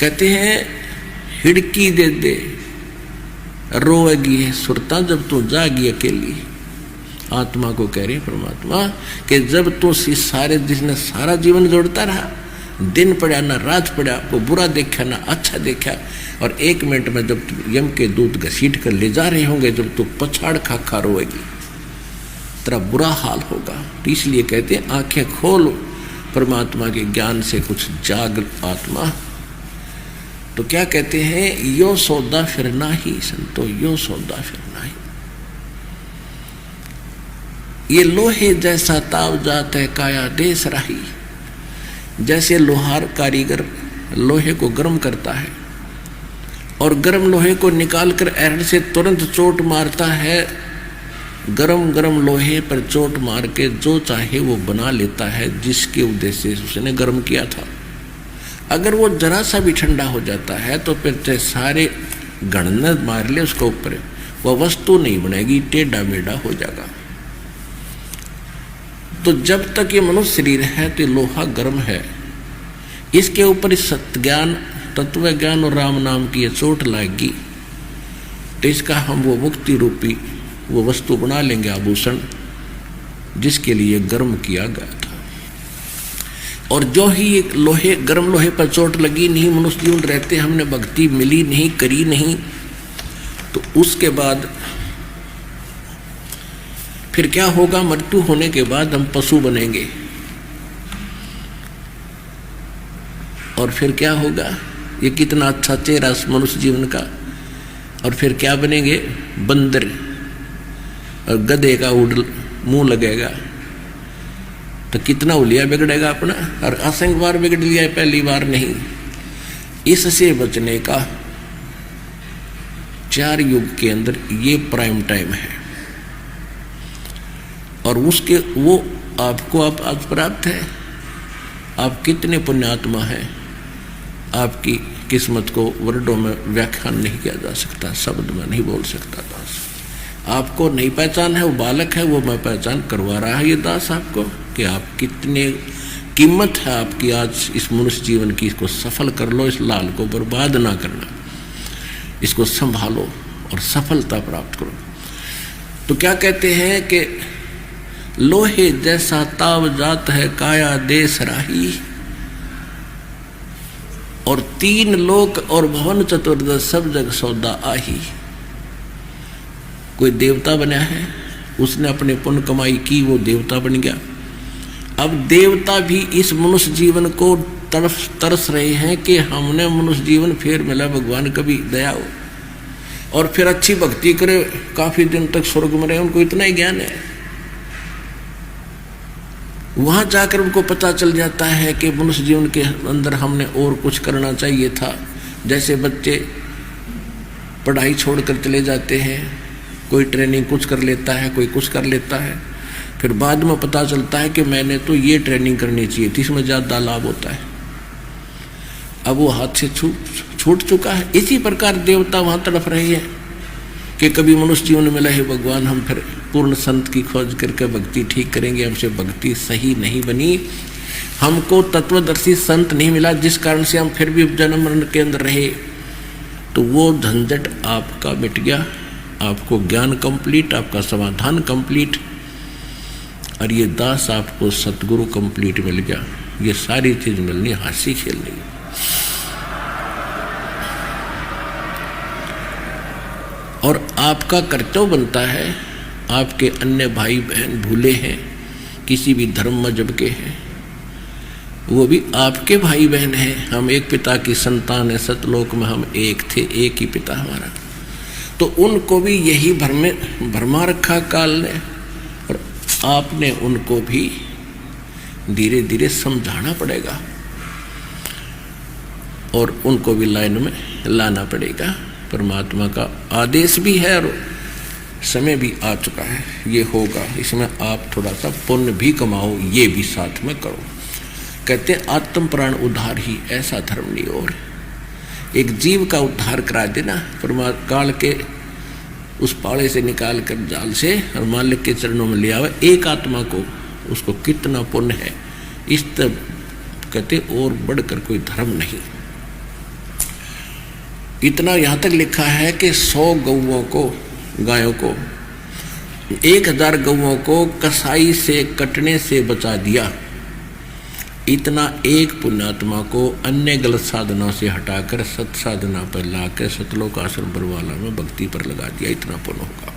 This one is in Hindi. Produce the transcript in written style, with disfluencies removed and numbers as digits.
कहते हैं हिड़की दे दे रोएगी है सुरता जब तू जागी अकेली। आत्मा को कह रहे परमात्मा कि जब तू सारे जिसने सारा जीवन जोड़ता रहा, दिन पड़ा ना रात पड़ा, वो बुरा देखा ना अच्छा देखा, और 1 मिनट में जब यम के दूत घसीट कर ले जा रहे होंगे, जब तू पछाड़ खा खा रोएगी, तेरा बुरा हाल होगा। तो इसलिए कहते हैं आंखें खोल परमात्मा के ज्ञान से, कुछ जाग आत्मा। तो क्या कहते हैं, यो सौदा फिरना ही संतो, यो सौदा फिरना ही। ये लोहे जैसा ताव जात है काया देश राही। जैसे लोहार कारीगर लोहे को गर्म करता है और गर्म लोहे को निकालकर एरड़ से तुरंत चोट मारता है, गरम गरम लोहे पर चोट मार के जो चाहे वो बना लेता है, जिसके उद्देश्य से उसने गर्म किया था। अगर वो जरा सा भी ठंडा हो जाता है तो फिर चाहे सारे गणना मार ले उसके ऊपर, वह वस्तु नहीं बनेगी, टेढ़ा मेढ़ा हो जाएगा। तो जब तक ये मनुष्य शरीर है तो लोहा गर्म है, इसके ऊपर सत्य ज्ञान, तत्व ज्ञान और राम नाम की ये चोट लाएगी तो इसका हम वो मुक्ति रूपी वो वस्तु बना लेंगे, आभूषण, जिसके लिए गर्म किया गया था। और जो ही एक लोहे गर्म लोहे पर चोट लगी नहीं, मनुष्य जीवन रहते हमने भक्ति मिली नहीं, करी नहीं, तो उसके बाद फिर क्या होगा, मृत्यु होने के बाद हम पशु बनेंगे। और फिर क्या होगा, ये कितना अच्छा चेहरा मनुष्य जीवन का, और फिर क्या बनेंगे, बंदर, और गधे का उड़ मुंह लगेगा तो कितना उलिया बिगड़ेगा अपना, और असंख्य बार बिगड़ लिया है, पहली बार नहीं। इससे बचने का 4 युग के अंदर ये प्राइम टाइम है, और उसके वो आपको आप आज प्राप्त है। आप कितने पुण्यात्मा हैं, आपकी किस्मत को वर्डों में व्याख्यान नहीं किया जा सकता, शब्द में नहीं बोल सकता। दास आपको नहीं पहचान है, वो बालक है, वो मैं पहचान करवा रहा है ये दास आपको, कि आप कितने कीमत है आपकी आज इस मनुष्य जीवन की। इसको सफल कर लो, इस लाल को बर्बाद ना करना, इसको संभालो और सफलता प्राप्त करो। तो क्या कहते हैं कि लोहे जैसा ताव जात है काया देश राही, और 3 लोक और भवन चतुर्दश सब जग सौदा आही। कोई देवता बना है, उसने अपने पुण्य कमाई की, वो देवता बन गया। अब देवता भी इस मनुष्य जीवन को तरस रहे हैं कि हमने मनुष्य जीवन फिर मिला, भगवान कभी दया हो, और फिर अच्छी भक्ति करे, काफी दिन तक स्वर्ग में रहे। उनको इतना ही ज्ञान है, वहां जाकर उनको पता चल जाता है कि मनुष्य जीवन के अंदर हमने और कुछ करना चाहिए था। जैसे बच्चे पढ़ाई छोड़कर चले जाते हैं, कोई ट्रेनिंग कुछ कर लेता है, कोई कुछ कर लेता है, फिर बाद में पता चलता है कि मैंने तो ये ट्रेनिंग करनी चाहिए थी, इसमें ज़्यादा लाभ होता है। अब वो हाथ से छूट चुका है। इसी प्रकार देवता वहाँ तड़प रहे हैं कि कभी मनुष्य जीवन मिला है भगवान, हम फिर पूर्ण संत की खोज करके भक्ति ठीक करेंगे। हमसे भक्ति सही नहीं बनी, हमको तत्वदर्शी संत नहीं मिला, जिस कारण से हम फिर भी जन्म मरण के अंदर रहे। तो वो झंझट आपका मिट गया, आपको ज्ञान कंप्लीट, आपका समाधान कंप्लीट, और ये दास आपको सतगुरु कंप्लीट मिल गया। ये सारी चीज मिलनी, हंसी खेलनी। और आपका कर्तव्य बनता है, आपके अन्य भाई बहन भूले हैं, किसी भी धर्म मजहब के हैं, वो भी आपके भाई बहन हैं। हम एक पिता की संतान है, सतलोक में हम एक थे, एक ही पिता हमारा। तो उनको भी यही भरमा रखा काल ने, और आपने उनको भी धीरे धीरे समझाना पड़ेगा और उनको भी लाइन में लाना पड़ेगा। परमात्मा का आदेश भी है और समय भी आ चुका है, ये होगा। इसमें आप थोड़ा सा पुण्य भी कमाओ, ये भी साथ में करो। कहते हैं आत्म प्राण उद्धार ही ऐसा धर्म नहीं और। एक जीव का उद्धार करा देना, परमात्मा काल के उस पाड़े से निकाल कर जाल से और मालिक के चरणों में ले आवे एक आत्मा को, उसको कितना पुण्य है। इस तरह कहते और बढ़कर कोई धर्म नहीं। इतना यहाँ तक लिखा है कि 100 गायों को 1000 गौओं को कसाई से कटने से बचा दिया। इतना एक पुण्यात्मा को अन्य गलत साधनों से हटाकर सत साधना पर लाकर सतलोक आश्रम बरवाला में भक्ति पर लगा दिया, इतना पुण्य होगा।